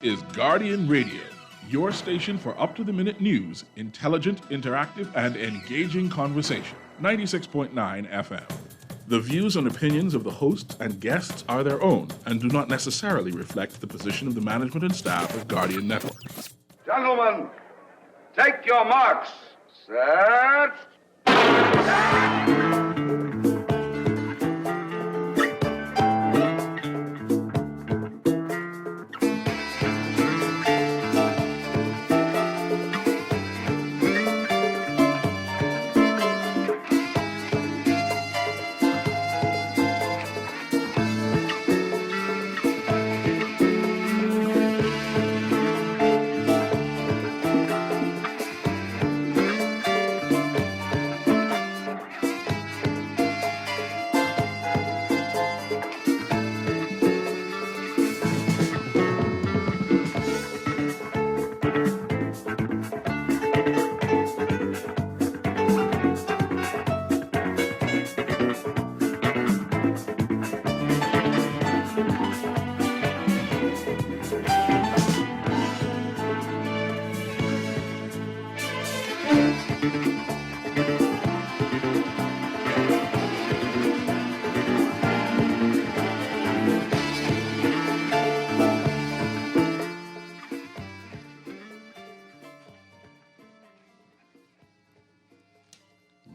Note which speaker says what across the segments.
Speaker 1: Is Guardian Radio, your station for up-to-the-minute news, intelligent, interactive, and engaging conversation. 96.9 FM. The views and opinions of the hosts and guests are their own and do not necessarily reflect the position of the management and staff of Guardian Network.
Speaker 2: Gentlemen, take your marks. Set.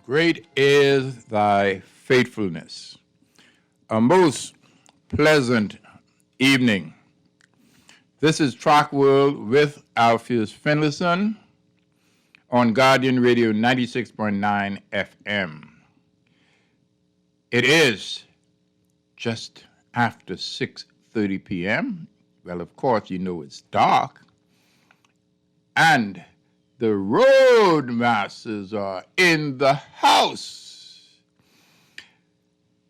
Speaker 3: Great is thy faithfulness. A most pleasant evening. This is Track World with Alpheus Finlayson on Guardian Radio 96.9 FM. It is just after 6:30 p.m. Well, of course, you know it's dark. And the Roadmasters are in the house.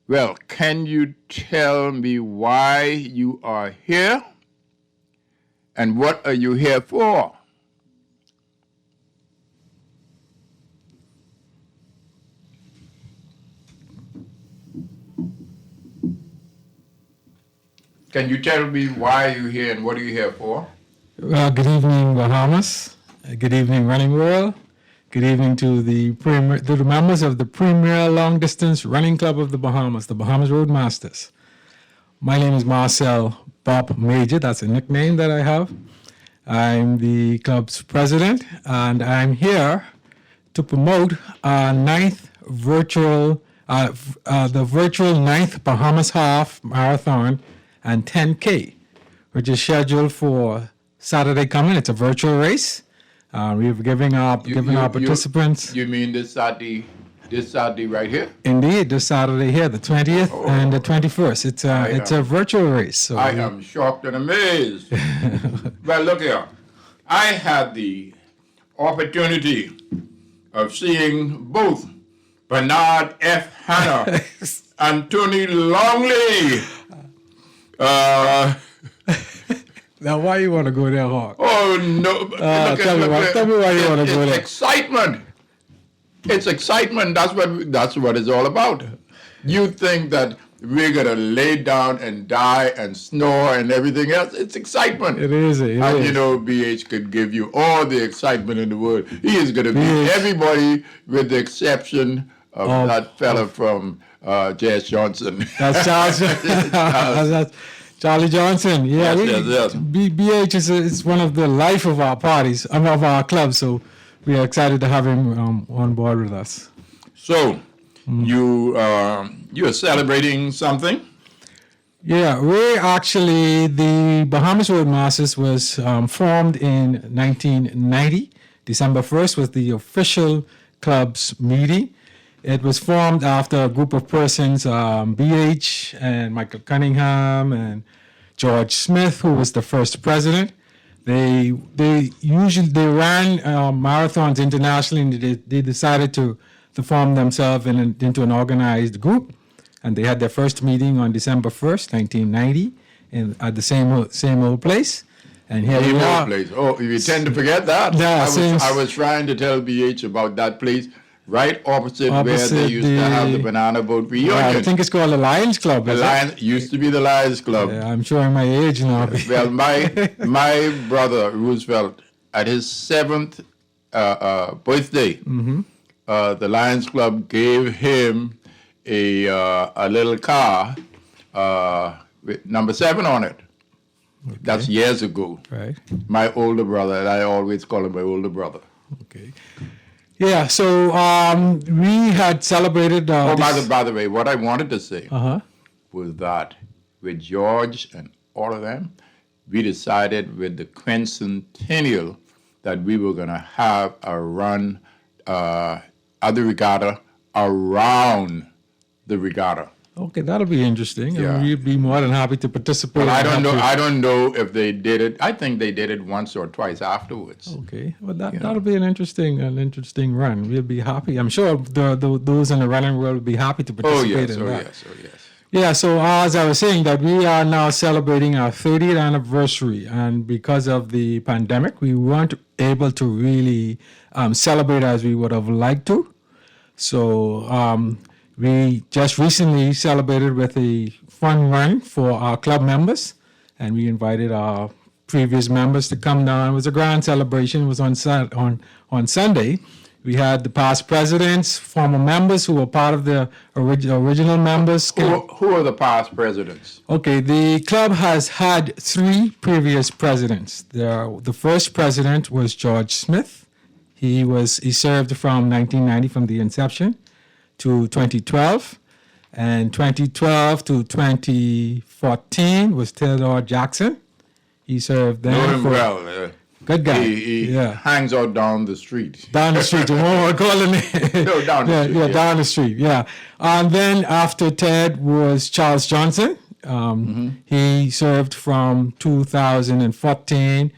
Speaker 3: Well, can you tell me why you are here? And what are you here for? Can you tell me why you're here and what are you here for?
Speaker 4: Well, good evening, Bahamas. Good evening, Running World. Good evening to the members of the Premier Long Distance Running Club of the Bahamas Roadmasters. My name is Marcel Bob Major. That's a nickname that I have. I'm the club's president, and I'm here to promote our the virtual 9th Bahamas Half Marathon and 10K, which is scheduled for Saturday coming. It's a virtual race. We're giving our participants.
Speaker 3: You mean this Saturday right here?
Speaker 4: Indeed, this Saturday here, the 20th and the 21st. It's a virtual race. So
Speaker 3: I am shocked and amazed. Well, look here. I had the opportunity of seeing both Bernard F. Hanna and Tony Longley.
Speaker 4: Now, why you want to go there, Hawk?
Speaker 3: Oh, no.
Speaker 4: Tell me why you want to go there.
Speaker 3: It's excitement. It's excitement. That's what it's all about. You think that we're going to lay down and die and snore and everything else. It's excitement.
Speaker 4: It is.
Speaker 3: You know, BH could give you all the excitement in the world. He is going to beat everybody with the exception of that fella from Jazz Johnson.
Speaker 4: That's Charles. That's Charlie Johnson. Yeah,
Speaker 3: yes.
Speaker 4: BH is one of the life of our parties, of our club, so we are excited to have him on board with us.
Speaker 3: So, you are celebrating something?
Speaker 4: Yeah, the Bahamas Roadmasters was formed in 1990. December 1st was the official club's meeting. It was formed after a group of persons, BH and Michael Cunningham and George Smith, who was the first president. They ran marathons internationally, and they decided to form themselves into an organized group. And they had their first meeting on December 1st, 1990, at the same old place. And here we are.
Speaker 3: Place. Oh, you tend to forget that.
Speaker 4: Yeah,
Speaker 3: I was trying to tell BH about that place. right opposite where they
Speaker 4: Opposite
Speaker 3: used to have the Banana Boat reunion.
Speaker 4: I think it's called the Lions Club.
Speaker 3: The
Speaker 4: is it?
Speaker 3: Lions used to be the Lions Club.
Speaker 4: Yeah, I'm showing my age now.
Speaker 3: Well, my brother Roosevelt, at his 7th birthday, the Lions Club gave him a little car with number 7 on it. Okay. That's years ago.
Speaker 4: Right.
Speaker 3: My older brother, and I always call him my older brother.
Speaker 4: Okay. Yeah. So we had celebrated.
Speaker 3: By the way, what I wanted to say
Speaker 4: Uh-huh.
Speaker 3: was that with George and all of them, we decided with the quincentennial that we were going to have a run at the regatta around the regatta.
Speaker 4: Okay, that'll be interesting.
Speaker 3: Yeah.
Speaker 4: And we'd be more than happy to participate.
Speaker 3: But I
Speaker 4: and
Speaker 3: don't know.
Speaker 4: help you.
Speaker 3: I don't know if they did it. I think they did it once or twice afterwards.
Speaker 4: Okay, well that'll be an interesting run. We'll be happy. I'm sure those in the running world will be happy to
Speaker 3: Oh
Speaker 4: participate
Speaker 3: yes,
Speaker 4: in
Speaker 3: oh
Speaker 4: that.
Speaker 3: yes, oh yes.
Speaker 4: Yeah, so as I was saying, that we are now celebrating our 30th anniversary, and because of the pandemic, we weren't able to really celebrate as we would have liked to. So we just recently celebrated with a fun run for our club members, and we invited our previous members to come down. It was a grand celebration. It was on Sunday. We had the past presidents, former members who were part of the original members.
Speaker 3: Who are the past presidents?
Speaker 4: Okay, the club has had 3 previous presidents. The first president was George Smith. He served from 1990, from the inception, to 2012. And 2012 to 2014 was Theodore Jackson. He served there.
Speaker 3: Know him well.
Speaker 4: Good guy.
Speaker 3: He hangs out down the street.
Speaker 4: Down the street. What calling it?
Speaker 3: No, down the street.
Speaker 4: Yeah, down the street. Yeah. And then after Ted was Charles Johnson. He served from 2014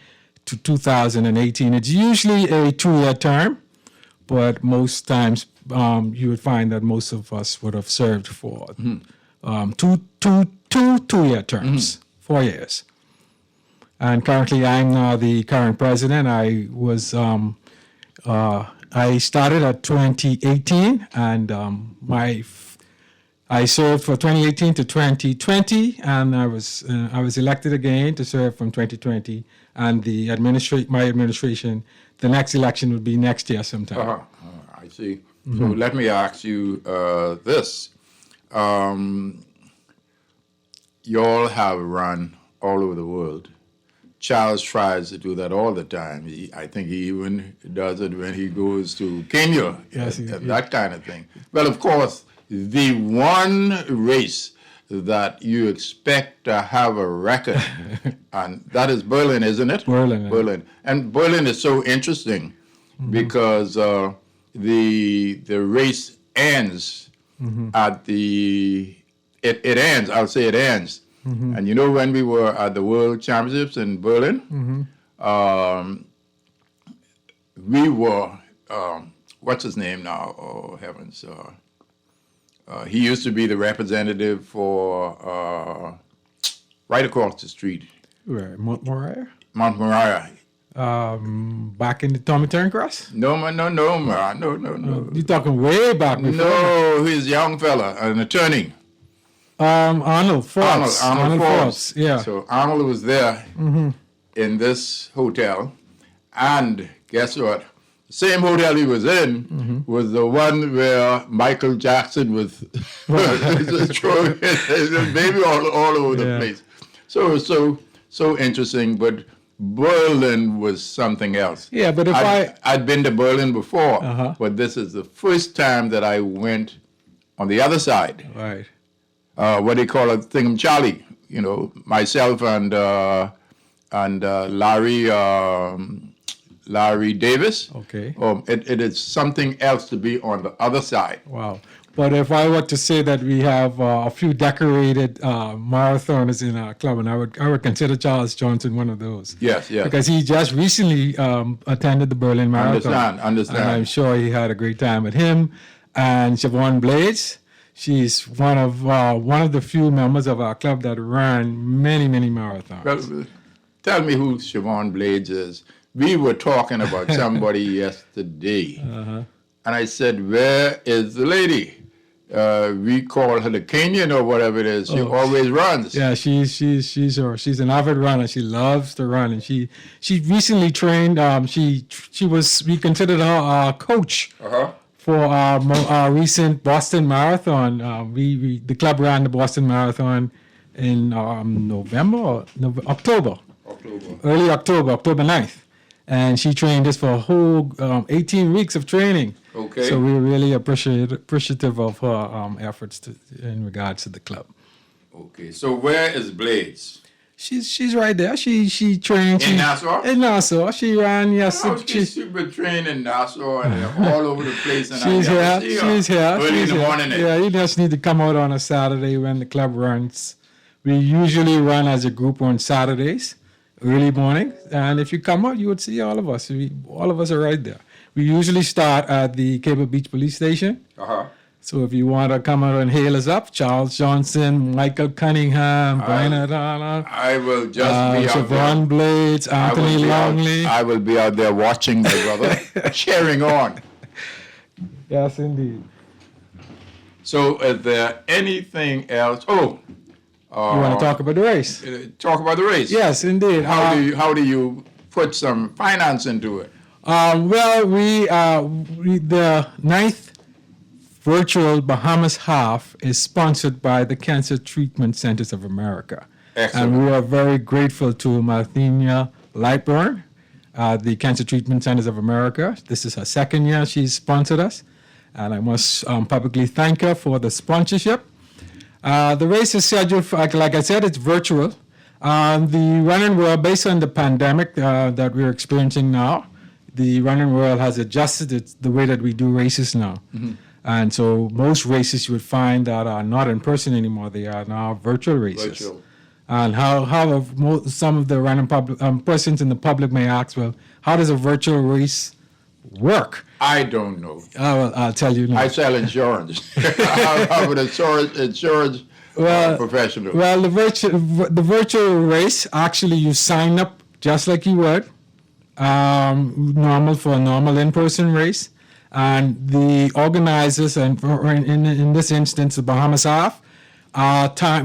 Speaker 4: to 2018. It's usually a 2-year term, but most times you would find that most of us would have served for two-year terms, 4 years. And currently, I'm now the current president. I started at 2018, and I served for 2018 to 2020, and I was elected again to serve from 2020. And my administration, the next election would be next year sometime.
Speaker 3: I see. So let me ask you this: you all have run all over the world. Charles tries to do that all the time. I think he even does it when he goes to Kenya, that kind of thing. Well, of course, the one race that you expect to have a record, and that is Berlin, isn't it?
Speaker 4: Berlin.
Speaker 3: And Berlin is so interesting because the race ends at it ends. I'll say it ends. And you know, when we were at the World Championships in Berlin, we were, what's his name now? Oh, heavens. He used to be the representative for right across the street.
Speaker 4: Right, Montmoriah?
Speaker 3: Montmoriah.
Speaker 4: Back in the Tommy Turncross?
Speaker 3: No.
Speaker 4: You're talking way back before.
Speaker 3: No, he's a young fella, an attorney.
Speaker 4: Arnold Forbes.
Speaker 3: Arnold Forbes.
Speaker 4: Yeah.
Speaker 3: So Arnold was there in this hotel, and guess what? The same hotel he was in was the one where Michael Jackson was throwing his baby all over the place. So it was so interesting, but Berlin was something else.
Speaker 4: Yeah, but
Speaker 3: I'd been to Berlin before, but this is the first time that I went on the other side.
Speaker 4: Right.
Speaker 3: What they call a Thingamachali, you know, myself and Larry Davis.
Speaker 4: Okay.
Speaker 3: It is something else to be on the other side.
Speaker 4: Wow. But if I were to say that we have a few decorated marathoners in our club, and I would consider Charles Johnson one of those.
Speaker 3: Yes.
Speaker 4: Because he just recently attended the Berlin Marathon.
Speaker 3: Understand.
Speaker 4: And I'm sure he had a great time with him. And Siobhan Blades, she's one of the few members of our club that ran many marathons.
Speaker 3: Well, tell me who Siobhan Blades is. We were talking about somebody yesterday, and I said, "Where is the lady?" We call her the Kenyan or whatever it is. She always runs.
Speaker 4: Yeah, she's an avid runner. She loves to run, and she recently trained. We considered her our coach for our recent Boston Marathon. The club ran the Boston Marathon in October, early October 9th. And she trained us for a whole 18 weeks of training.
Speaker 3: Okay.
Speaker 4: So we're really appreciative of her efforts in regards to the club.
Speaker 3: Okay. So where is Blades?
Speaker 4: She's right there. She trained
Speaker 3: In Nassau?
Speaker 4: In Nassau. She ran. Yes.
Speaker 3: She's been trained in Nassau and all over the place. And
Speaker 4: She's here. She's here.
Speaker 3: Early in the morning.
Speaker 4: Yeah, you just need to come out on a Saturday when the club runs. We usually run as a group on Saturdays, early morning. And if you come out, you would see all of us. All of us are right there. We usually start at the Cable Beach Police Station. So if you want to come out and hail us up, Charles Johnson, Michael Cunningham, Brian Adana,
Speaker 3: I will just be out
Speaker 4: Siobhan
Speaker 3: there.
Speaker 4: Blades, Anthony Longley.
Speaker 3: I will be out there watching my brother, cheering on.
Speaker 4: Yes, indeed.
Speaker 3: So is there anything else? Oh,
Speaker 4: You want to talk about the race?
Speaker 3: talk about the race.
Speaker 4: Yes, indeed.
Speaker 3: How do you put some finance into it?
Speaker 4: The 9th virtual Bahamas Half is sponsored by the Cancer Treatment Centers of America.
Speaker 3: Excellent.
Speaker 4: And we are very grateful to Marthenia Lightburn, the Cancer Treatment Centers of America. This is her second year she's sponsored us, and I must publicly thank her for the sponsorship. The race is scheduled for, like I said, it's virtual. The running world, based on the pandemic that we're experiencing now, the running world has adjusted the way that we do races now. Mm-hmm. And so most races you would find that are not in person anymore. They are now virtual races.
Speaker 3: Virtual.
Speaker 4: And some of the running persons in the public may ask, well, how does a virtual race work?
Speaker 3: I don't know.
Speaker 4: Well, I'll tell you now.
Speaker 3: I sell insurance. I'm an insurance professional.
Speaker 4: Well, the virtual race, actually you sign up just like you would normal for a normal in-person race. And the organizers, and in this instance, the Bahamas Half,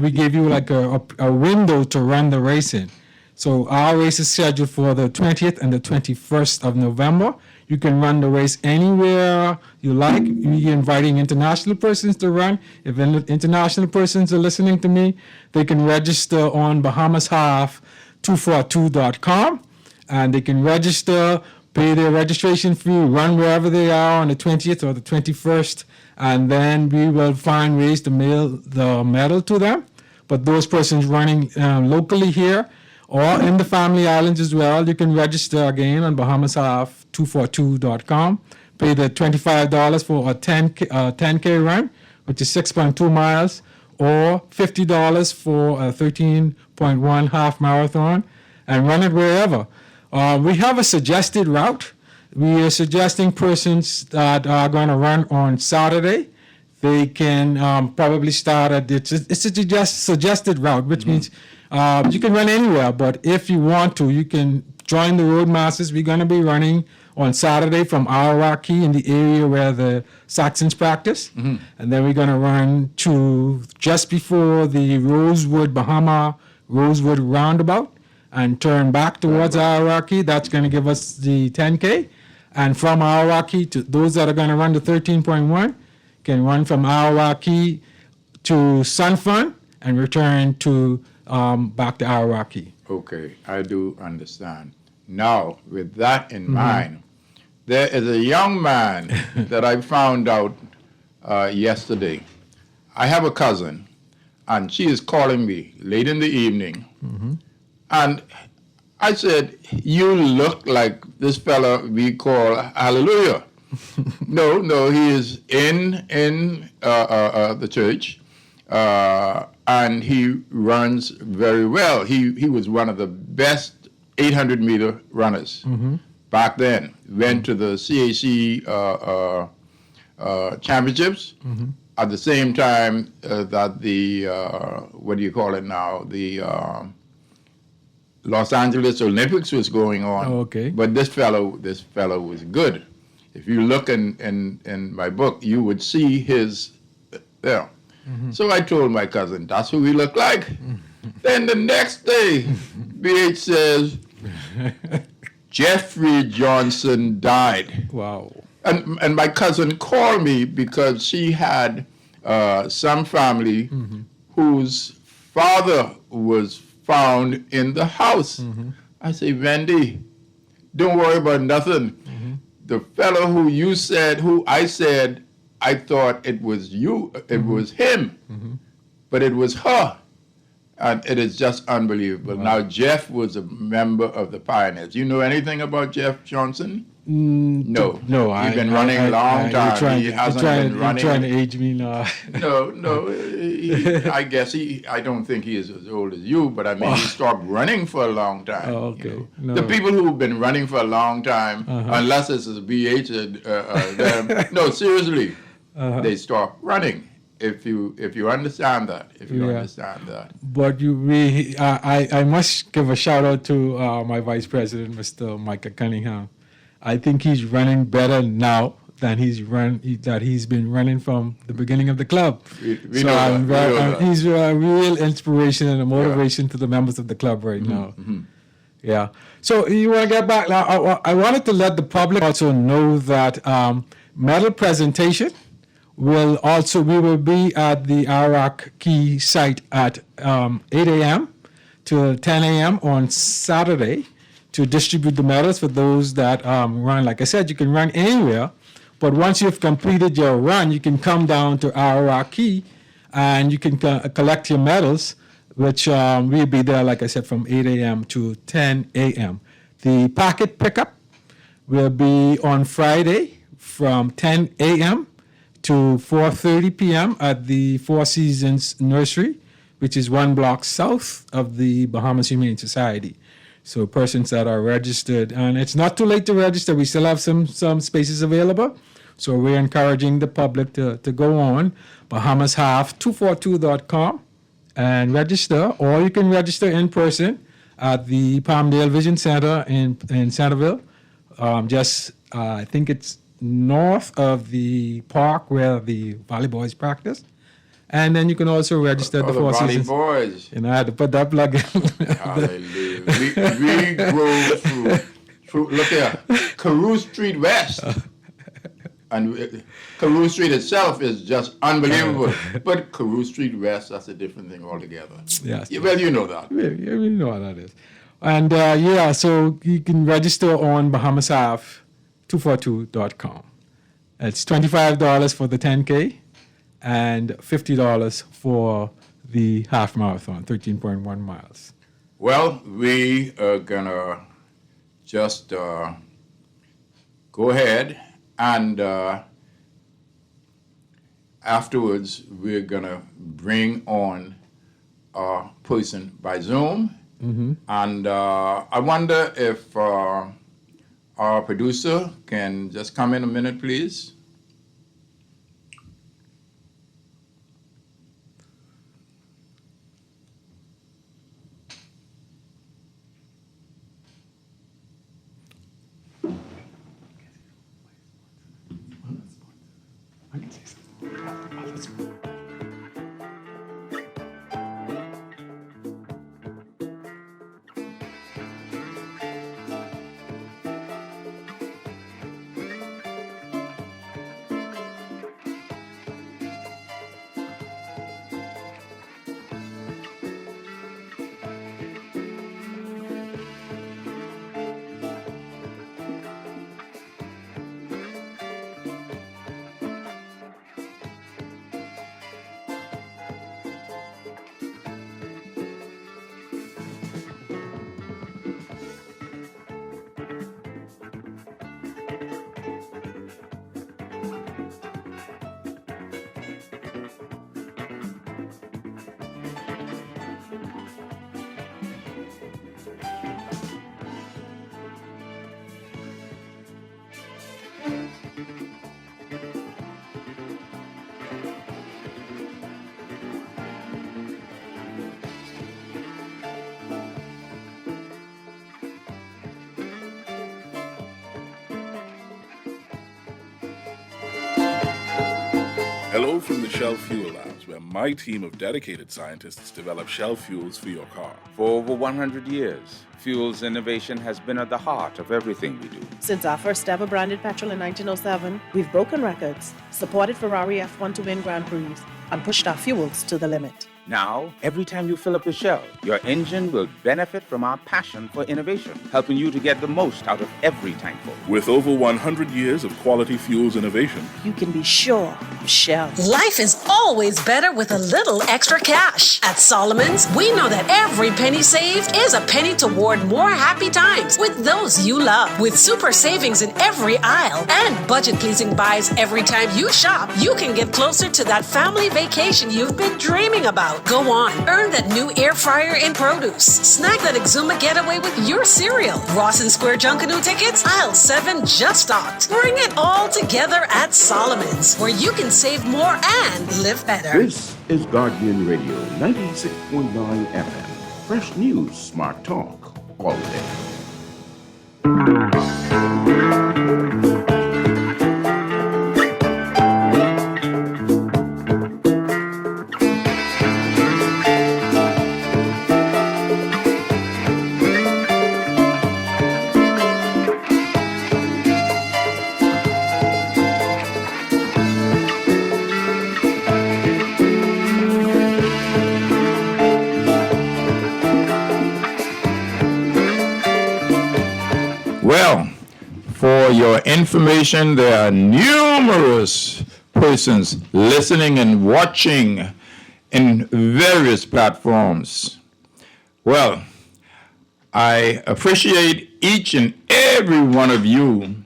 Speaker 4: we gave you like a window to run the race in. So our race is scheduled for the 20th and the 21st of November. You can run the race anywhere you like. We're inviting international persons to run. If international persons are listening to me, they can register on BahamasHalf242.com, and they can register, pay their registration fee, run wherever they are on the 20th or the 21st, and then we will find ways to mail the medal to them. But those persons running locally here or in the Family Islands as well, you can register again on BahamasHalf242.com, pay the $25 for a 10K run, which is 6.2 miles, or $50 for a 13.1 half marathon, and run it wherever. We have a suggested route. We are suggesting persons that are going to run on Saturday. They can probably start at it's a suggested route, which means you can run anywhere. But if you want to, you can join the Roadmasters. We're going to be running on Saturday from Arawaki in the area where the Saxons practice, and then we're going to run to just before the Rosewood roundabout, and turn back towards Arawaki. That's going to give us the 10K. And from Arawaki, to those that are going to run the 13.1, can run from Arawaki to Sun Fun and return to back to Arawaki.
Speaker 3: Okay, I do understand. Now, with that in mind, there is a young man that I found out yesterday. I have a cousin, and she is calling me late in the evening. And I said, you look like this fella we call Hallelujah. No, he is in the church, and he runs very well. He was one of the best 800-meter runners back then. Went to the CAC championships at the same time that the, what do you call it now, the Los Angeles Olympics was going on.
Speaker 4: Oh, okay.
Speaker 3: But this fellow was good. if you look in my book, you would see his there. So I told my cousin, that's who he looked like. Then the next day, BH says, Jeffrey Johnson died.
Speaker 4: Wow.
Speaker 3: And my cousin called me because she had some family whose father was found in the house. I say, Wendy, don't worry about nothing. The fellow who I said, I thought it was you, it was him, but it was her. And it is just unbelievable.
Speaker 4: Wow.
Speaker 3: Now, Jeff was a member of the Pioneers. You know anything about Jeff Johnson? No.
Speaker 4: No,
Speaker 3: He's been running a long time. He hasn't been running.
Speaker 4: You're trying to age me now.
Speaker 3: No. I guess I don't think he is as old as you, but I mean, he stopped running for a long time.
Speaker 4: Oh, okay.
Speaker 3: You
Speaker 4: No.
Speaker 3: know. The people who've been running for a long time, unless it's a BH, no, seriously, they stop running. If you understand that, understand that.
Speaker 4: But I must give a shout out to my vice president, Mr. Micah Cunningham. I think he's running better now than he's been running from the beginning of the club.
Speaker 3: We know that.
Speaker 4: He's a real inspiration and a motivation to the members of the club right now. Yeah. So you want to get back now? I wanted to let the public also know that medal presentation we will be at the Iraq Key site at 8 a.m. to 10 a.m. on Saturday to distribute the medals for those that run. Like I said, you can run anywhere, but once you've completed your run, you can come down to Iraq Key and you can collect your medals, which will be there, like I said, from 8 a.m. to 10 a.m. The packet pickup will be on Friday from 10 a.m. to 4:30 p.m. at the Four Seasons Nursery, which is 1 block south of the Bahamas Humane Society. So persons that are registered, and it's not too late to register. We still have some spaces available. So we're encouraging the public to go on BahamasHalf242.com and register, or you can register in person at the Palmdale Vision Center in Centerville. I think it's north of the park where the Valley Boys practice. And then you can also register at the Four
Speaker 3: Valley
Speaker 4: Seasons.
Speaker 3: Boys.
Speaker 4: And I had to put that plug in.
Speaker 3: Hallelujah. We grow through, look here, Carew Street West. And Carew Street itself is just unbelievable. But Carew Street West, that's a different thing altogether.
Speaker 4: Yes.
Speaker 3: Yeah, well, you know that.
Speaker 4: Yeah, we know what that is. And so you can register on BahamasHalf242.com. It's $25 for the 10K and $50 for the half marathon, 13.1 miles.
Speaker 3: Well, we are going to just go ahead and afterwards we're going to bring on a person by Zoom. And I wonder if our producer can just come in a minute, please.
Speaker 1: Hello from the Shell Fuel Labs, where my team of dedicated scientists develop Shell fuels for your car.
Speaker 5: For over 100 years, fuels innovation has been at the heart of everything we do.
Speaker 6: Since our first ever branded petrol in 1907, we've broken records, supported Ferrari F1 to win Grand Prix, and pushed our fuels to the limit.
Speaker 5: Now, every time you fill up your Shell, your engine will benefit from our passion for innovation, helping you to get the most out of every tankful.
Speaker 1: With over 100 years of quality fuels innovation,
Speaker 6: You can be sure of Shell.
Speaker 7: Life is always better with a little extra cash. At Solomon's, we know that every penny saved is a penny toward more happy times with those you love. With super savings in every aisle and budget-pleasing buys every time you shop, you can get closer to that family vacation you've been dreaming about. Go on, earn that new air fryer in produce. Snack that Exuma getaway with your cereal. Rawson Square Junkanoo tickets, aisle 7 just stocked. Bring it all together at Solomon's, where you can save more and live better.
Speaker 8: This is Guardian Radio 96.9 FM. Fresh news, smart talk, all day.
Speaker 3: Well, for your information, there are numerous persons listening and watching in various platforms. Well, I appreciate each and every one of you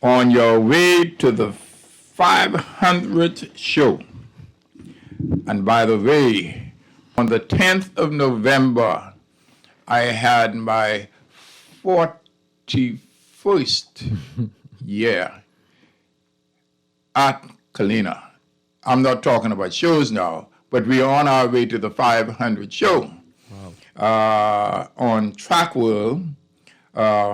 Speaker 3: on your way to the 500th show. And by the way, on the 10th of November, I had my 41st year at Kalina. I'm not talking about shows now, but we are on our way to the 500 show. On Track World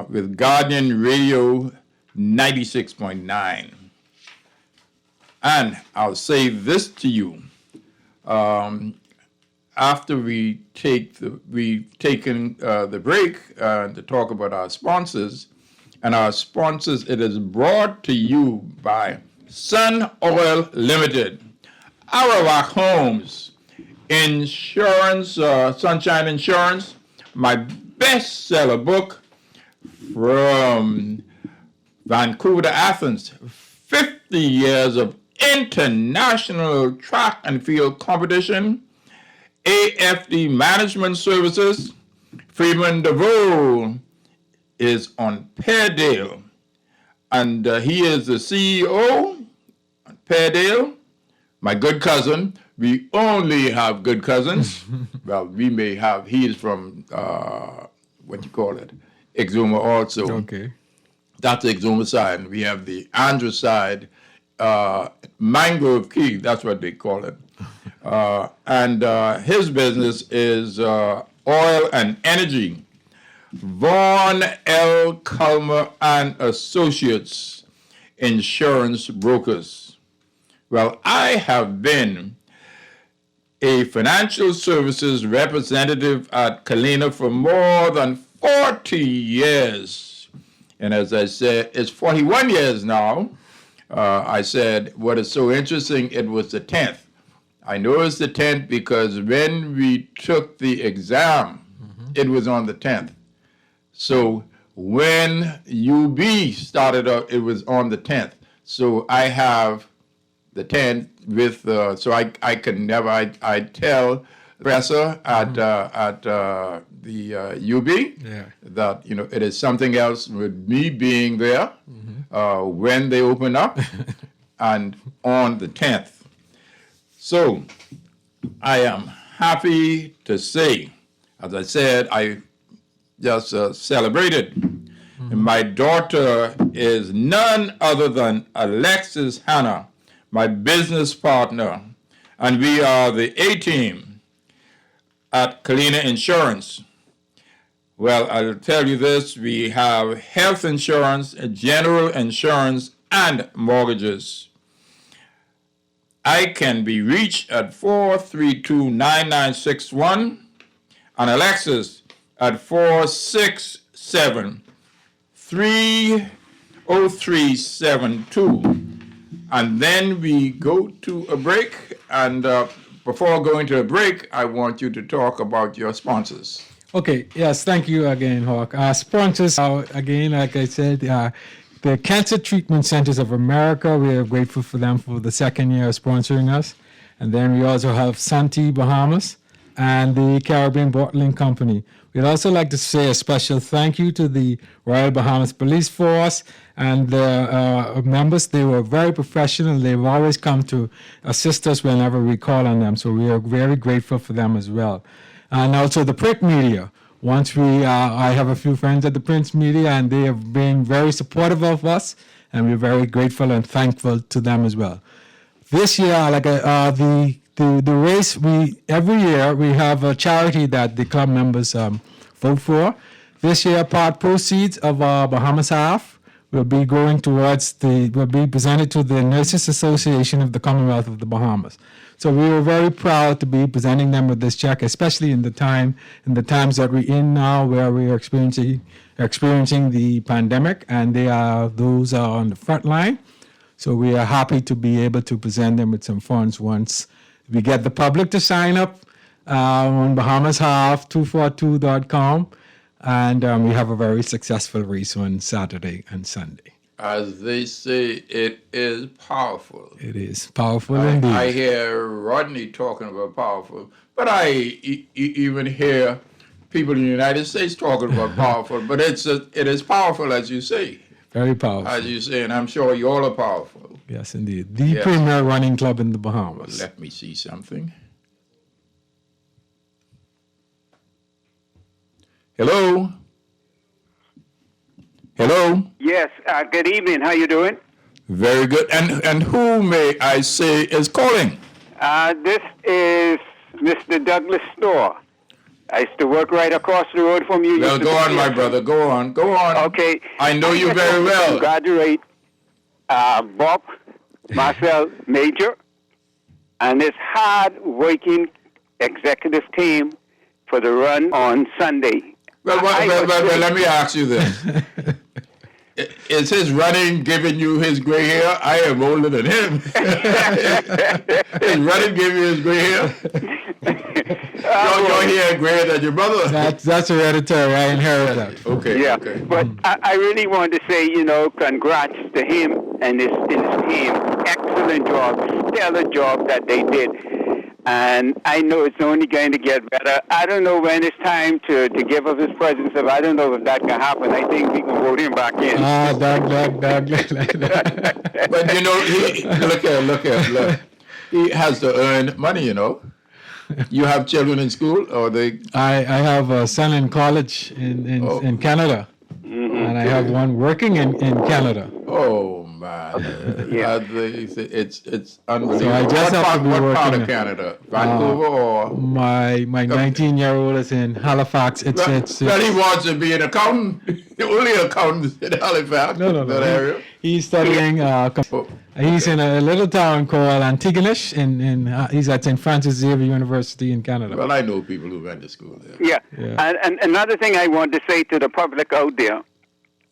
Speaker 3: with Guardian Radio 96.9. And I'll say this to you. After we've taken the break to talk about our sponsors, and our sponsors, it is brought to you by Sun Oil Limited, Arawak Homes, Insurance, Sunshine Insurance, my bestseller book from Vancouver to Athens, 50 years of international track and field competition, AFD Management Services. Freeman DeVoe is on Peardale, and he is the CEO on Peardale. My good cousin. We only have good cousins. Well, we may have. He is from Exuma also.
Speaker 4: Okay.
Speaker 3: That's the Exuma side. We have the Andrew side, Mangrove Key. That's what they call it. And his business is oil and energy. Vaughn L. Culmer and Associates, insurance brokers. Well, I have been a financial services representative at Kalina for more than 40 years. And as I said, it's 41 years now. I said, what is so interesting, it was the 10th. I know it's the 10th because when we took the exam, it was on the 10th. So when UB started up, it was on the 10th. So I have the 10th with, so I can never, I tell professor at the UB that, you know, it is something else with me being there when they open up and on the 10th. So I am happy to say, as I said, I just celebrated. And my daughter is none other than Alexis Hannah, my business partner, and we are the A-team at Kalina Insurance. Well, I'll tell you this, we have health insurance, general insurance, and mortgages. I can be reached at 432-9961 and Alexis at 467-30372. And then we go to a break. And before going to a break, I want you to talk about your sponsors.
Speaker 4: Okay, yes, thank you again, Hawk. Our sponsors are, again, like I said, the Cancer Treatment Centers of America. We are grateful for them for the second year of sponsoring us. And then we also have Santee Bahamas and the Caribbean Bottling Company. We'd also like to say a special thank you to the Royal Bahamas Police Force and the members. They were very professional. They've always come to assist us whenever we call on them. So we are very grateful for them as well. And also the print media. Once I have a few friends at the print media, and they have been very supportive of us, and we're very grateful and thankful to them as well. This year, the race, every year we have a charity that the club members vote for. This year, part proceeds of our Bahamas half will be going will be presented to the Nurses Association of the Commonwealth of the Bahamas. So we were very proud to be presenting them with this check, especially in the times that we're in now, where we are experiencing the pandemic, and those are on the front line. So we are happy to be able to present them with some funds once we get the public to sign up on BahamasHalf242.com, and we have a very successful race on Saturday and Sunday.
Speaker 3: As they say, it is powerful.
Speaker 4: It is powerful indeed.
Speaker 3: I hear Rodney talking about powerful, but I even hear people in the United States talking about powerful. But it is powerful, as you say.
Speaker 4: Very powerful.
Speaker 3: As you say, and I'm sure you all are powerful.
Speaker 4: Yes, indeed. The premier running club in the Bahamas.
Speaker 3: Well, let me see something. Hello? Hello?
Speaker 9: Yes, good evening. How you doing?
Speaker 3: Very good. And who, may I say, is calling?
Speaker 9: This is Mr. Douglas Storr. I used to work right across the road from you.
Speaker 3: Well, go on, my brother. Go on. Go on.
Speaker 9: Okay.
Speaker 3: I know you very well.
Speaker 9: Congratulate Bob, Marcel Major, and his hard-working executive team for the run on Sunday.
Speaker 3: Well, let me ask you this. Is his running giving you his gray hair? I am older than him. Is running giving you his gray hair? Your hair grayer than your brother.
Speaker 4: That's hereditary. I inherited that.
Speaker 3: Okay.
Speaker 9: Yeah,
Speaker 3: okay.
Speaker 9: but I really want to say, congrats to him and his team. Excellent job, stellar job that they did. And I know it's only going to get better. I don't know when it's time to give up his presence. I don't know if that can happen. I think we can vote him back in.
Speaker 4: Doug.
Speaker 3: But look here. He has to earn money, You have children in school, or they?
Speaker 4: I have a son in college in Canada, and I have one working in Canada.
Speaker 3: Oh man,
Speaker 9: Yeah.
Speaker 3: It's unbelievable.
Speaker 4: So I just have to be
Speaker 3: what part
Speaker 4: working
Speaker 3: of Canada? Vancouver or?
Speaker 4: My 19-year-old is in Halifax.
Speaker 3: Well, he wants to be an accountant. The only accountant in Halifax.
Speaker 4: No.
Speaker 3: That area.
Speaker 4: He's studying. He's in a little town called Antigonish, he's at St. Francis Xavier University in Canada.
Speaker 3: Well, I know people who went to school there.
Speaker 9: Yeah. And another thing I want to say to the public out there,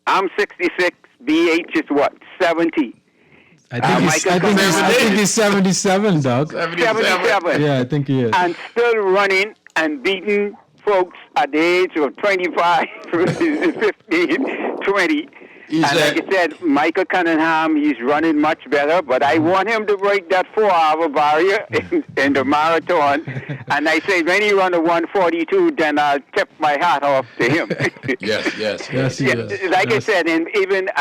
Speaker 9: I'm 66, BH is what, 70.
Speaker 4: I think he's 77, Doug.
Speaker 9: 77.
Speaker 4: Yeah, I think he is.
Speaker 9: And still running and beating folks at the age of 25, 15, 20. Like I said, Michael Cunningham, he's running much better, but I want him to break that 4-hour barrier in the marathon. And I say, when he run a 1:42, then I'll tip my hat off to him.
Speaker 3: Yes, he does.
Speaker 9: Like I said, and even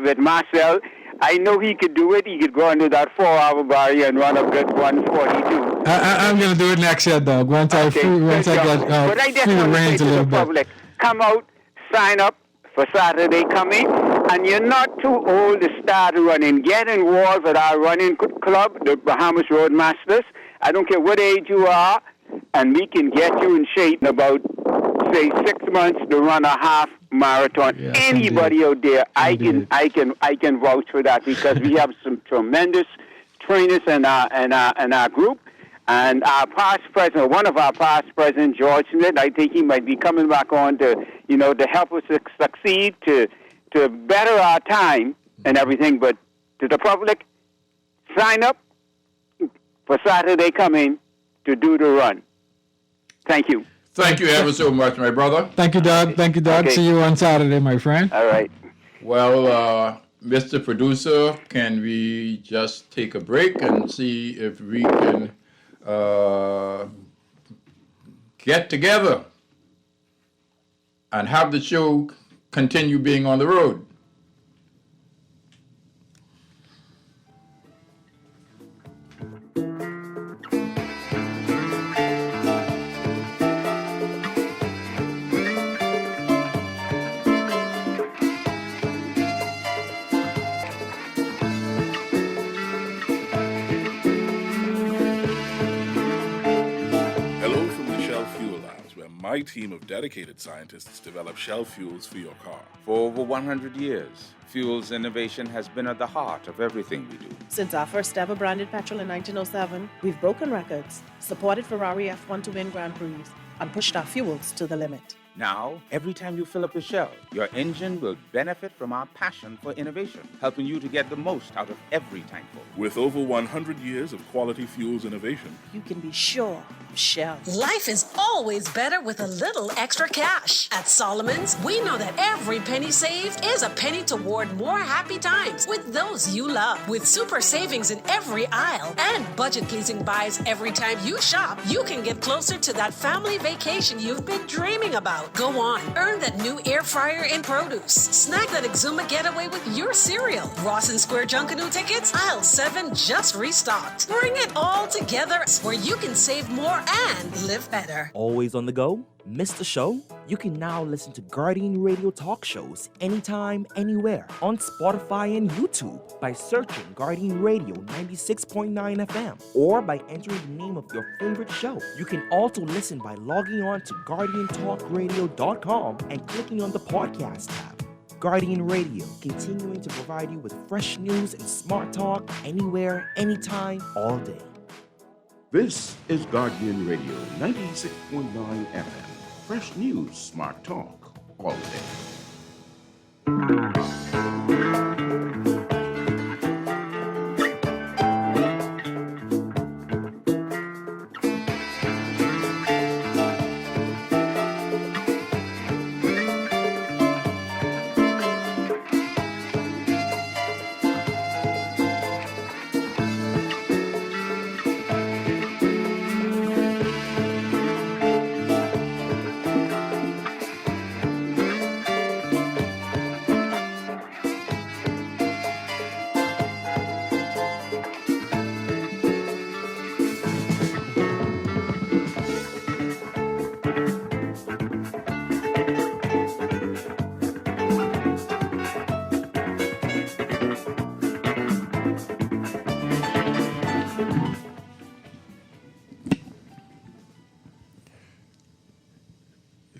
Speaker 9: with Marcel, I know he could do it. He could go under that 4-hour barrier and run a good 1:42.
Speaker 4: I'm going to do it next year, Doug. Once I get free the reins a little bit.
Speaker 9: Public, come out, sign up for Saturday coming, and you're not too old to start running. Get involved with our running club, the Bahamas Roadmasters. I don't care what age you are, and we can get you in shape in about, say, 6 months to run a half marathon.
Speaker 4: Yes,
Speaker 9: Anybody
Speaker 4: indeed.
Speaker 9: out there,
Speaker 4: Indeed.
Speaker 9: I can vouch for that, because we have some tremendous trainers in our group. And our past president, one of our past presidents, George Smith, I think he might be coming back on to help us succeed, to better our time and everything. But to the public, sign up for Saturday coming to do the run. Thank you.
Speaker 3: Thank you ever so much, my brother.
Speaker 4: Thank you, Doug. Thank you, Doug.
Speaker 9: Okay.
Speaker 4: See you on Saturday, my friend.
Speaker 9: All right.
Speaker 3: Well, Mr. Producer, can we just take a break and see if we can get together and have the show continue being on the road?
Speaker 1: Hello from the Shell Fuel Labs, where my team of dedicated scientists develop Shell fuels for your car.
Speaker 5: For over 100 years, fuels innovation has been at the heart of everything we do.
Speaker 6: Since our first ever branded petrol in 1907, we've broken records, supported Ferrari F1 to win Grand Prix, and pushed our fuels to the limit.
Speaker 5: Now, every time you fill up your Shell, your engine will benefit from our passion for innovation, helping you to get the most out of every tankful.
Speaker 1: With over 100 years of quality fuels innovation,
Speaker 6: You can be sure of Shell.
Speaker 7: Life is always better with a little extra cash. At Solomon's, we know that every penny saved is a penny toward more happy times with those you love. With super savings in every aisle and budget-pleasing buys every time you shop, you can get closer to that family vacation you've been dreaming about. Go on, earn that new air fryer in produce. Snag that Exuma getaway with your cereal. Ross and Square Junkanoo tickets, aisle 7 just restocked. Bring it all together where you can save more and live better.
Speaker 10: Always on the go? Missed the show? You can now listen to Guardian Radio talk shows anytime, anywhere on Spotify and YouTube by searching Guardian Radio 96.9 FM or by entering the name of your favorite show. You can also listen by logging on to GuardianTalkRadio.com and clicking on the podcast tab. Guardian Radio, continuing to provide you with fresh news and smart talk anywhere, anytime, all day.
Speaker 8: This is Guardian Radio 96.9 FM. Fresh news, smart talk, all day.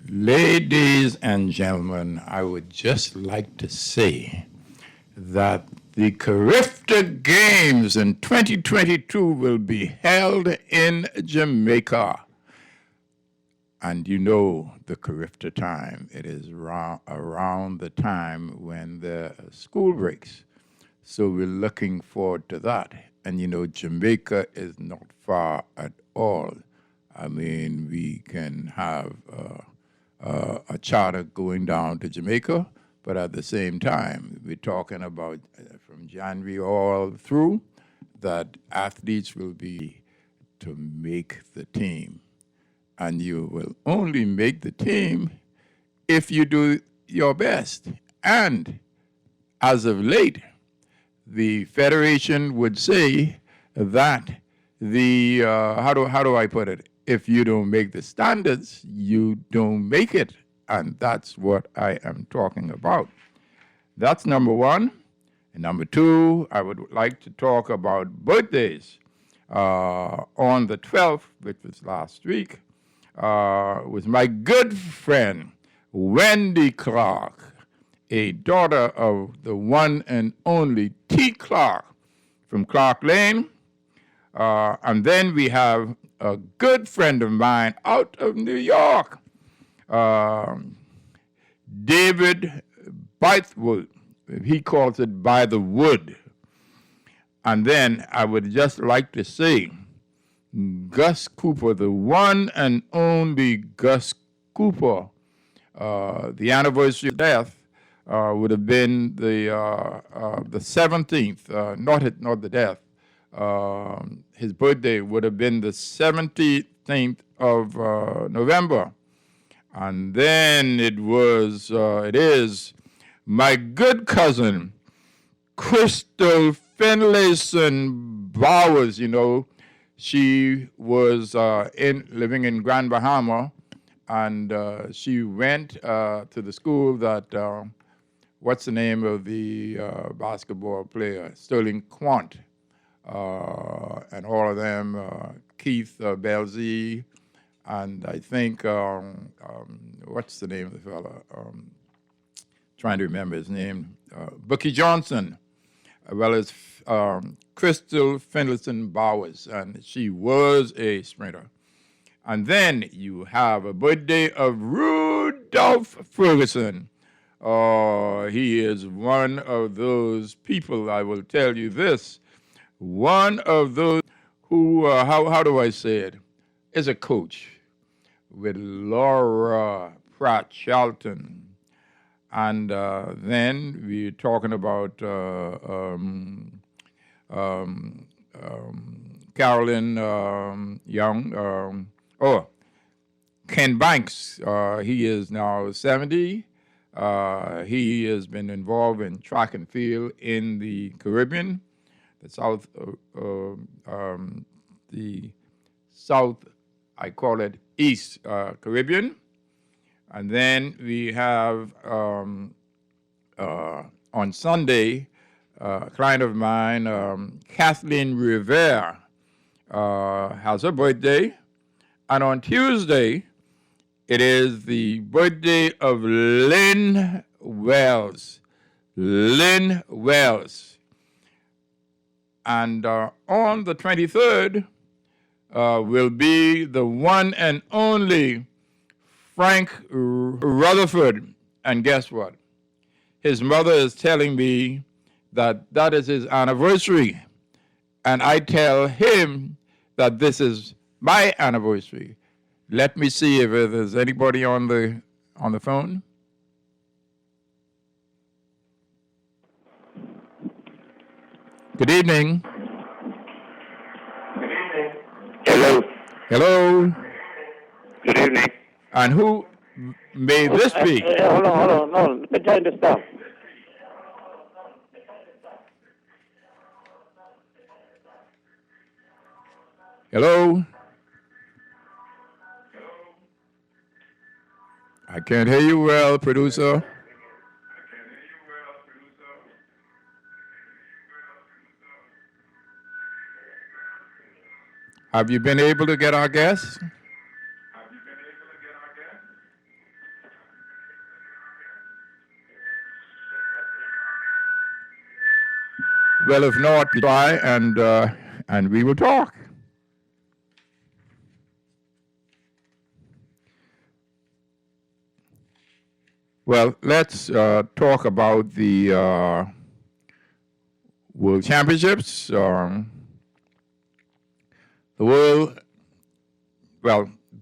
Speaker 3: Ladies and gentlemen, I would just like to say that the Carifta Games in 2022 will be held in Jamaica. And you know the Carifta time. It is around the time when the school breaks. So we're looking forward to that. And you know, Jamaica is not far at all. I mean, we can have a charter going down to Jamaica, but at the same time, we're talking about from January all through that athletes will be to make the team. And you will only make the team if you do your best. And as of late, the Federation would say that the, how do I put it? If you don't make the standards, you don't make it. And that's what I am talking about. That's number one. And number two, I would like to talk about birthdays. On the 12th, which was last week, was my good friend, Wendy Clark, a daughter of the one and only T. Clark from Clark Lane. And then we have a good friend of mine out of New York, David Bythewood. He calls it By the Wood. And then I would just like to say, Gus Cooper, the one and only Gus Cooper, the anniversary of death would have been the 17th, not the death. His birthday would have been the 17th of November. And then it is my good cousin, Crystal Finlayson Bowers. You know, she was living in Grand Bahama, and she went to the school that, what's the name of the basketball player? Sterling Quant, and all of them, Keith Belzy, and I think, what's the name of the fella? Trying to remember his name. Bucky Johnson, as well as Crystal Finlayson Bowers, and she was a sprinter. And then you have a birthday of Rudolph Ferguson. He is one of those people, I will tell you this, one of those who, how do I say it, is a coach with Laura Pratt Charlton. And then we're talking about Carolyn Young. Ken Banks. He is now 70. He has been involved in track and field in the Caribbean, the South, I call it East Caribbean. And then we have, on Sunday, a client of mine, Kathleen Rivera, has her birthday. And on Tuesday, it is the birthday of Lynn Wells. Lynn Wells. And on the 23rd will be the one and only Frank Rutherford. And guess what? His mother is telling me that that is his anniversary. And I tell him that this is my anniversary. Let me see if there's anybody on the phone. Good evening.
Speaker 9: Hello.
Speaker 3: Hello.
Speaker 9: Good evening.
Speaker 3: And who may this be?
Speaker 9: Hold on. Let me turn this down.
Speaker 3: Hello? I can't hear you well, producer. Have you been able to get our guests? Well, if not, try and we will talk. Well, let's talk about the World Championships. The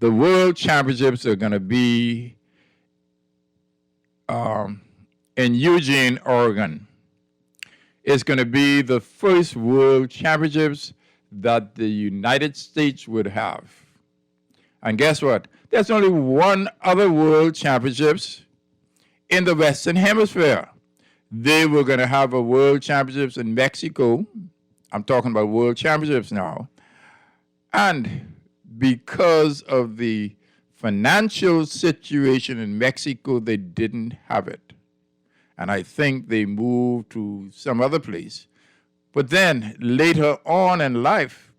Speaker 3: World Championships are going to be in Eugene, Oregon. It's going to be the first World Championships that the United States would have. And guess what? There's only one other World Championships in the Western Hemisphere. They were going to have a World Championships in Mexico. I'm talking about World Championships now. And because of the financial situation in Mexico, they didn't have it. And I think they moved to some other place. But then later on in life,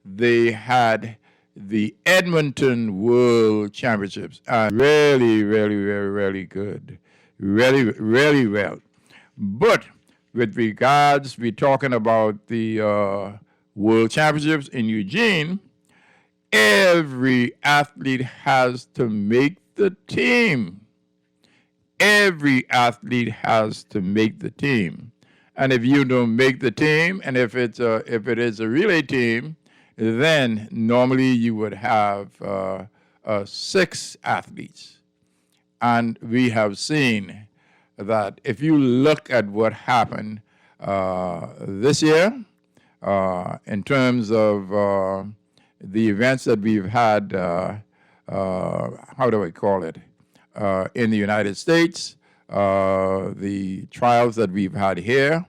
Speaker 3: they had the Edmonton World Championships. Really, really, very, really good. Really, really well. But with regards, we're talking about the World Championships in Eugene, every athlete has to make the team. Every athlete has to make the team. And if you don't make the team, and if it is a relay team, then normally you would have 6 athletes. And we have seen that if you look at what happened this year, in terms of the events that we've had, how do I call it, in the United States, the trials that we've had here,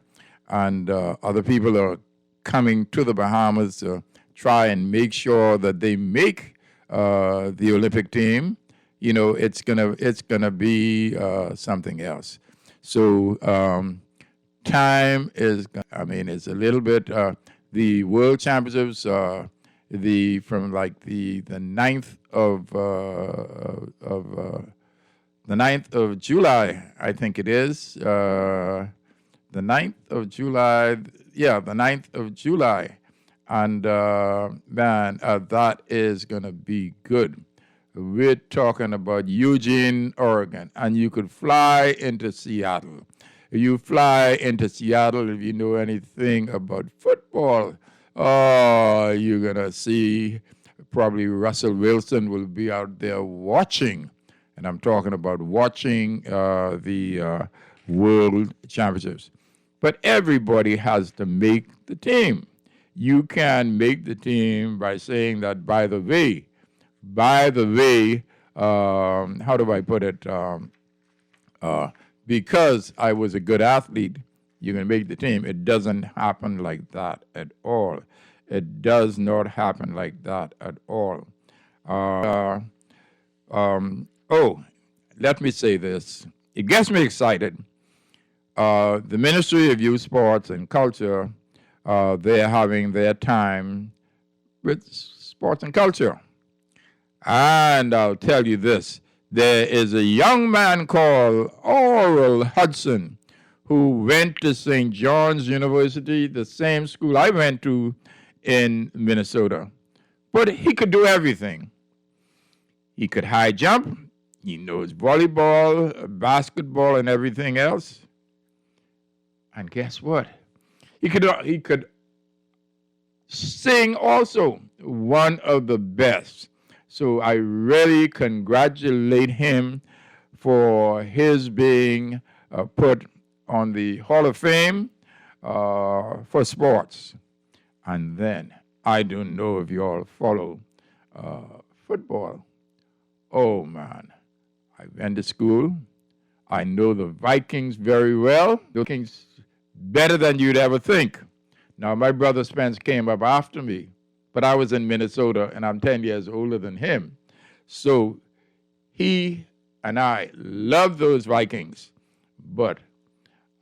Speaker 3: and other people are coming to the Bahamas to try and make sure that they make the Olympic team. You know, it's gonna be something else. So time is, I mean, it's a little bit. The World Championships, from like the 9th of July, I think it is. The 9th of July, the 9th of July. And man, that is going to be good. We're talking about Eugene, Oregon, and you could fly into Seattle. You fly into Seattle, if you know anything about football, you're going to see probably Russell Wilson will be out there watching. And I'm talking about watching the World Championships. But everybody has to make the team. You can make the team by saying that, by the way, how do I put it? Because I was a good athlete, you can make the team. It doesn't happen like that at all. It does not happen like that at all. Let me say this. It gets me excited. The Ministry of Youth, Sports, and Culture, they're having their time with sports and culture. And I'll tell you this. There is a young man called Oral Hudson who went to St. John's University, the same school I went to in Minnesota. But he could do everything. He could high jump. He knows volleyball, basketball, and everything else. And guess what? He could sing also, one of the best. So I really congratulate him for his being put on the Hall of Fame for sports. And then, I don't know if you all follow football. Oh, man. I went to school. I know the Vikings very well. The Vikings better than you'd ever think. Now, my brother Spence came up after me, but I was in Minnesota, and I'm 10 years older than him. So he and I love those Vikings, but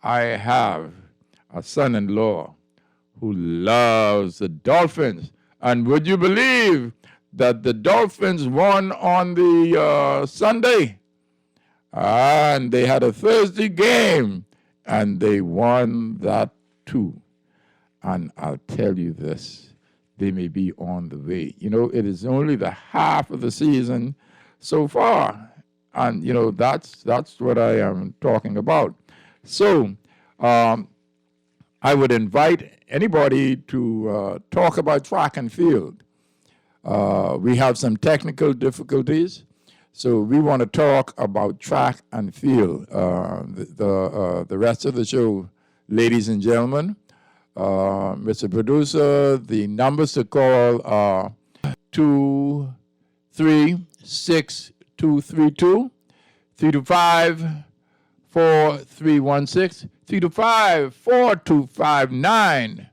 Speaker 3: I have a son-in-law who loves the Dolphins. And would you believe that the Dolphins won on the Sunday? And they had a Thursday game, and they won that too. And I'll tell you this, they may be on the way. You know, it is only the half of the season so far. And, you know, that's what I am talking about. So I would invite anybody to talk about track and field. We have some technical difficulties, so we want to talk about track and field. The rest of the show, ladies and gentlemen, Mr. Producer, the numbers to call are 236-232, 325-4316, 325-4259.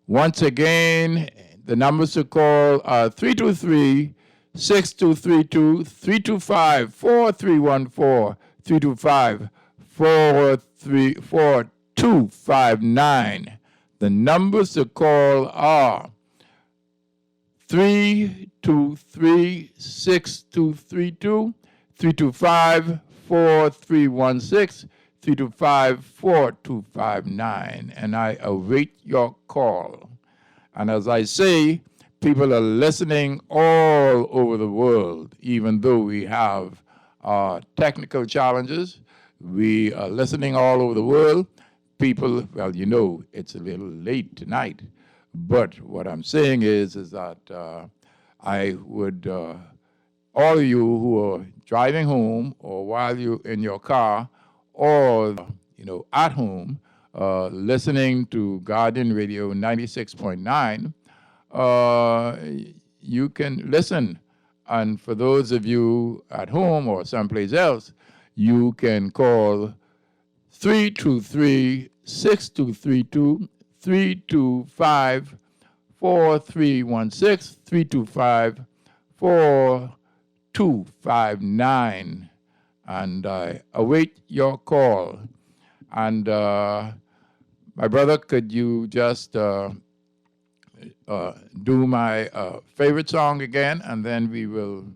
Speaker 3: Once again, the numbers to call are 323-6232, 325-4314, 325-4259. The numbers to call are 323-6232, 325-4316, 325-4259. And I await your call. And as I say, people are listening all over the world, even though we have technical challenges. We are listening all over the world. People, well, you know, it's a little late tonight. But what I'm saying is that I would, all of you who are driving home or while you're in your car or, you know, at home, listening to Guardian Radio 96.9, you can listen. And for those of you at home or someplace else, you can call 323-6232, 325-4316, 325-4259. And I await your call. And my brother, could you just do my favorite song again, and then we will,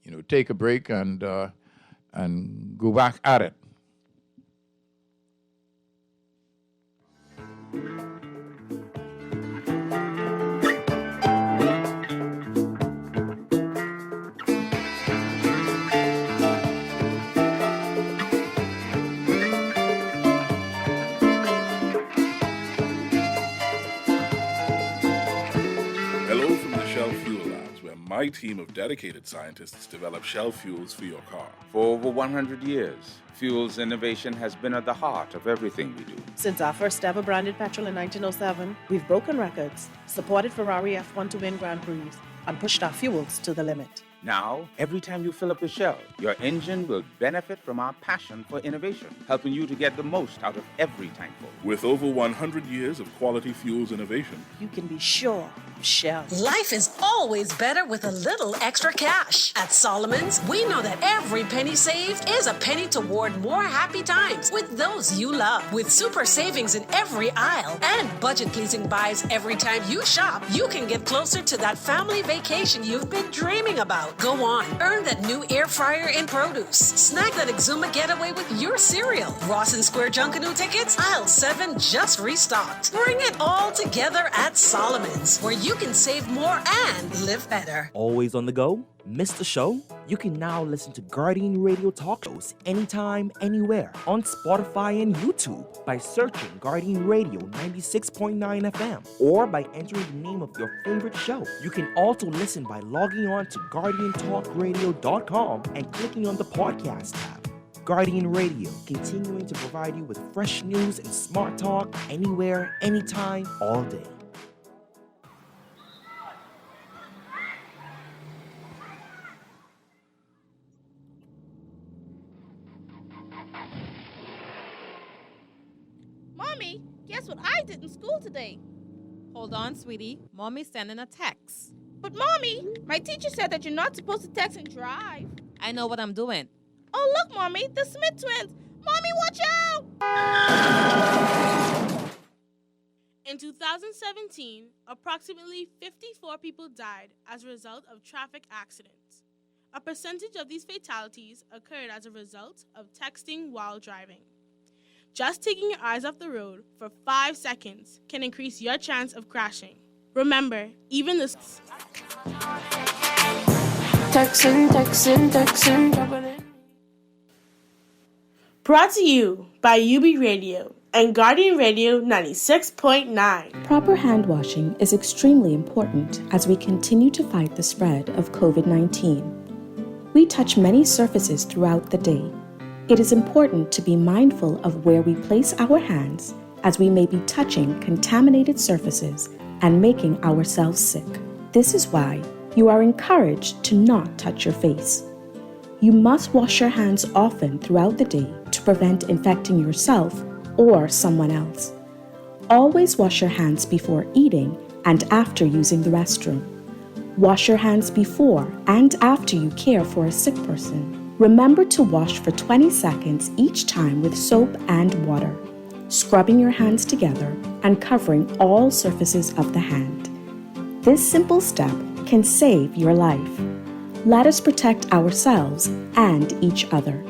Speaker 3: you know, take a break and go back at it.
Speaker 1: My team of dedicated scientists develop Shell fuels for your car.
Speaker 5: For over 100 years, fuels innovation has been at the heart of everything we do.
Speaker 6: Since our first ever branded petrol in 1907, we've broken records, supported Ferrari F1 to win Grand Prix, and pushed our fuels to the limit.
Speaker 5: Now, every time you fill up your Shell, your engine will benefit from our passion for innovation, helping you to get the most out of every tankful.
Speaker 1: With over 100 years of quality fuels innovation,
Speaker 6: you can be sure of Shell.
Speaker 7: Life is always better with a little extra cash. At Solomon's, we know that every penny saved is a penny toward more happy times with those you love. With super savings in every aisle and budget-pleasing buys every time you shop, you can get closer to that family vacation you've been dreaming about. Go on, earn that new air fryer in produce. Snag that Exuma getaway with your cereal. Rawson Square Junkanoo tickets, aisle 7 just restocked. Bring it all together at Solomon's, where you can save more and live better.
Speaker 10: Always on the go? Missed the show? You can now listen to Guardian Radio talk shows anytime, anywhere on Spotify and YouTube by searching Guardian Radio 96.9 FM or by entering the name of your favorite show. You can also listen by logging on to GuardianTalkRadio.com and clicking on the podcast tab. Guardian Radio, continuing to provide you with fresh news and smart talk anywhere, anytime, all day.
Speaker 11: Mommy, guess what I did in school today?
Speaker 12: Hold on, sweetie. Mommy's sending a text.
Speaker 11: But Mommy, my teacher said that you're not supposed to text and drive.
Speaker 12: I know what I'm doing.
Speaker 11: Oh, look, Mommy, the Smith twins. Mommy, watch out!
Speaker 13: In 2017, approximately 54 people died as a result of traffic accidents. A percentage of these fatalities occurred as a result of texting while driving. Just taking your eyes off the road for 5 seconds can increase your chance of crashing. Remember, even the...
Speaker 14: Texting. Brought to you by UB Radio and Guardian Radio 96.9.
Speaker 15: Proper hand washing is extremely important as we continue to fight the spread of COVID-19. We touch many surfaces throughout the day. It is important to be mindful of where we place our hands, as we may be touching contaminated surfaces and making ourselves sick. This is why you are encouraged to not touch your face. You must wash your hands often throughout the day to prevent infecting yourself or someone else. Always wash your hands before eating and after using the restroom. Wash your hands before and after you care for a sick person. Remember to wash for 20 seconds each time with soap and water, scrubbing your hands together and covering all surfaces of the hand. This simple step can save your life. Let us protect ourselves and each other.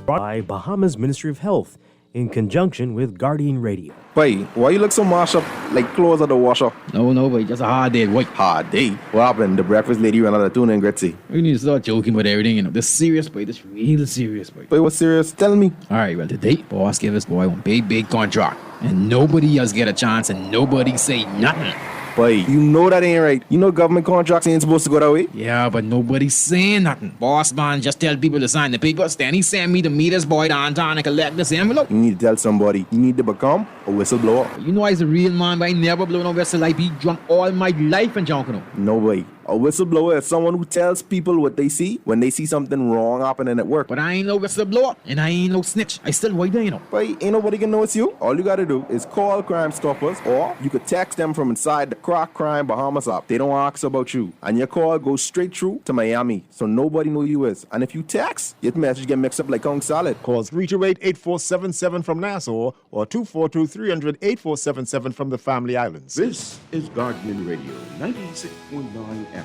Speaker 16: By Bahamas Ministry of Health
Speaker 10: in conjunction with Guardian Radio.
Speaker 16: Boy, why you look so mashed up like clothes at the washer?
Speaker 17: No, boy, just a hard day, boy.
Speaker 16: Hard day? What happened? The breakfast lady ran out of tuna and Gretzy.
Speaker 17: We need to start joking about everything, you know. This serious, boy. This real serious, boy.
Speaker 16: Boy, what's serious? Tell me.
Speaker 17: All right, well, today, boss gave us, boy, one big contract. And nobody else get a chance and nobody say nothing.
Speaker 16: Boy, you know that ain't right. You know government contracts ain't supposed to go that way.
Speaker 17: Yeah, but nobody's saying nothing. Boss man just tell people to sign the papers. Then he send me to meet his boy downtown and collect this envelope.
Speaker 16: You need to tell somebody. You need to become a whistleblower.
Speaker 17: You know I's a real man, but I never blow no whistle. I be drunk all my life and junk, you know.
Speaker 16: No way. A whistleblower is someone who tells people what they see when they see something wrong happening at work.
Speaker 17: But I ain't no whistleblower, and I ain't no snitch. I still white there, you know.
Speaker 16: But ain't nobody can know it's you. All you gotta do is call Crime Stoppers, or you could text them from inside the Crack Crime Bahamas app. They don't ask about you. And your call goes straight through to Miami, so nobody know you is. And if you text, your message get mixed up like Kong Salad.
Speaker 18: Call 328-8477 from Nassau, or 242-300-8477 from the Family Islands.
Speaker 8: This is Guardian Radio, 96.9 FM.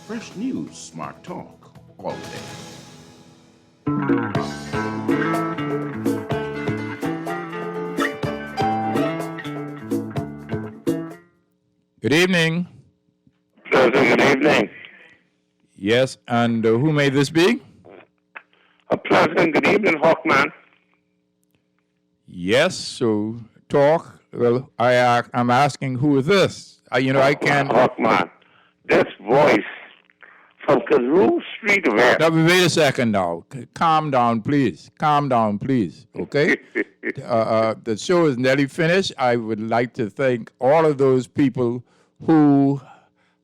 Speaker 8: Fresh news, smart talk, all day.
Speaker 3: Good evening.
Speaker 19: Good evening.
Speaker 3: Yes, and who may this be?
Speaker 19: A pleasant good evening, Hawkman.
Speaker 3: Yes, so talk. Well, I'm asking who is this? I can't.
Speaker 19: Hawkman, this voice from Carew Street West.
Speaker 3: Now, wait a second now. Calm down, please. Okay? The show is nearly finished. I would like to thank all of those people who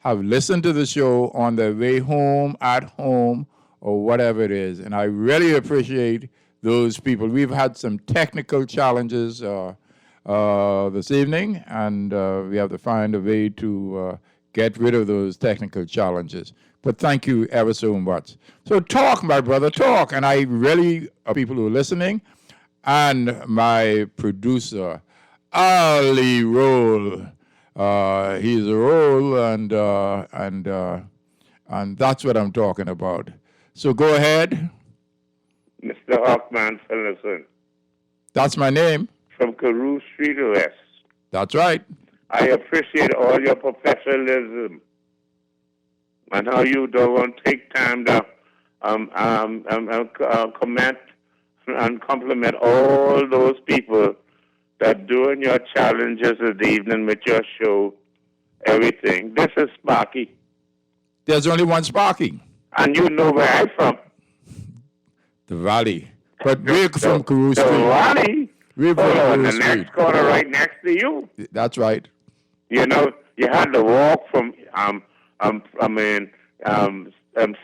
Speaker 3: have listened to the show on their way home, at home, or whatever it is. And I really appreciate those people. We've had some technical challenges this evening, and we have to find a way to get rid of those technical challenges. But thank you ever so much. So talk, my brother, talk. And I really, people who are listening, and my producer, Ali Roll. He's a roll, and that's what I'm talking about. So go ahead.
Speaker 19: Mr. Hawkman Phillipson.
Speaker 3: That's my name.
Speaker 19: From Carew Street West.
Speaker 3: That's right.
Speaker 19: I appreciate all your professionalism and how you don't take time to comment and compliment all those people that doing your challenges this evening with your show, everything. This is Sparky.
Speaker 3: There's only one Sparky.
Speaker 19: And you know where I'm from.
Speaker 3: The Valley. But we're from Carew Street.
Speaker 19: The Valley?
Speaker 3: We're from Carew
Speaker 19: the
Speaker 3: Street.
Speaker 19: next corner right next to you.
Speaker 3: That's right.
Speaker 19: You know, you had to walk from,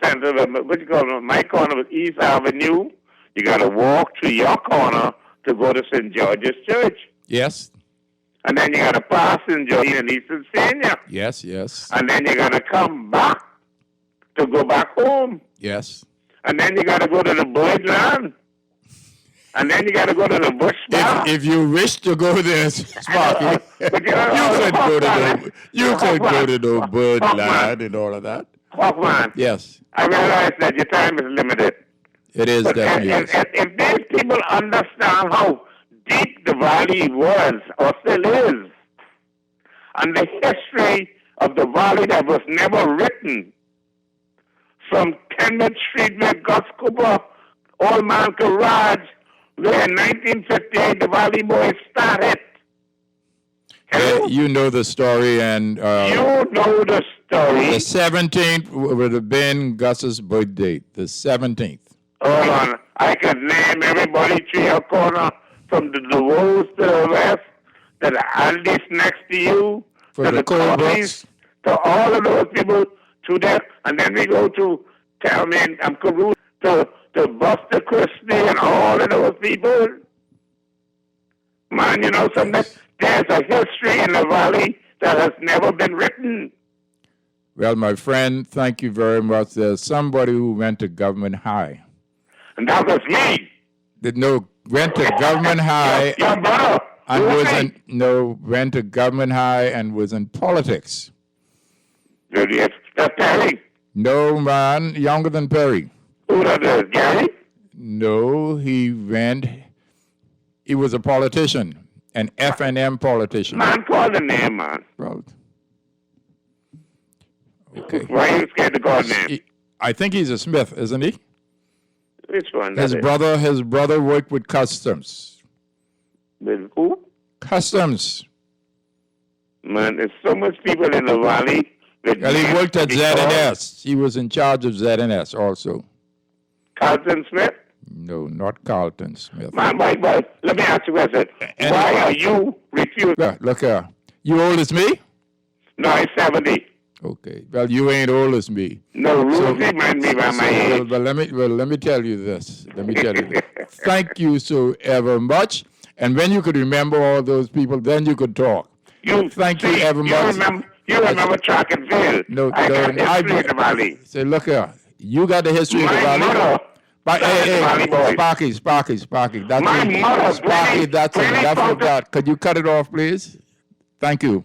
Speaker 19: center, what you call it, my corner was East Avenue. You got to walk to your corner to go to St. George's Church.
Speaker 3: Yes.
Speaker 19: And then you got to pass St. George and Eastern Senior.
Speaker 3: Yes.
Speaker 19: And then you got to come back to go back home.
Speaker 3: Yes.
Speaker 19: And then you got to go to the Birdland. And then you got to go to the Bush Bar.
Speaker 3: If you wish to go there, Sparky, you could go to the Birdland and all of that.
Speaker 19: Hawkman.
Speaker 3: Yes.
Speaker 19: I realize that your time is limited.
Speaker 3: It is definitely.
Speaker 19: If these people understand how deep the valley was or still is, and the history of the valley that was never written, from Kenwood Street where Gus Cooper, Old Man Garage, where in 1958 the Valley Boys started.
Speaker 3: You know the story, and
Speaker 19: you know the story.
Speaker 3: The 17th would have been Gus's birth date. The 17th.
Speaker 19: Hold on. I could name everybody to your corner, from the DeVos to the west, to the Aldi's next to you,
Speaker 3: for
Speaker 19: to
Speaker 3: the
Speaker 19: Corbys, to all of those people to them. And then we go to Carew, to Buster Christie and all of those people. Man, you know something? There's a history in the valley that has never been written.
Speaker 3: Well, my friend, thank you very much. There's somebody who went to Government High.
Speaker 19: And that was me.
Speaker 3: Went to Government High.
Speaker 19: Your brother.
Speaker 3: And went to Government High and was in politics.
Speaker 19: Perry?
Speaker 3: No, man, younger than Perry.
Speaker 19: Who that is, Gary?
Speaker 3: No, he went He was a politician, an F&M politician.
Speaker 19: Man, call the name, man.
Speaker 3: Well, okay.
Speaker 19: Why are you scared to call the name?
Speaker 3: I think he's a Smith, isn't he?
Speaker 19: Which one?
Speaker 3: His brother worked with Customs.
Speaker 19: With who?
Speaker 3: Customs.
Speaker 19: Man, there's so much people in the valley.
Speaker 3: Well, he worked at ZNS. He was in charge of ZNS also.
Speaker 19: Carlton Smith?
Speaker 3: No, not Carlton Smith.
Speaker 19: Man, let me ask you a question. Why are you refusing?
Speaker 3: Look here. You old as me?
Speaker 19: No, I'm 70.
Speaker 3: Okay. Well, you ain't old as me.
Speaker 19: No, Ruthie might be by my age.
Speaker 3: Well, let me tell you this. Thank you so ever much. And when you could remember all those people, then you could talk. Thank you ever much.
Speaker 19: You remember track and field.
Speaker 3: No,
Speaker 19: I got history in the valley.
Speaker 3: Say, look here. You got the history of the valley? Sparky. That's
Speaker 19: my mother.
Speaker 3: Sparky, that's enough of that. Could you cut it off, please? Thank you.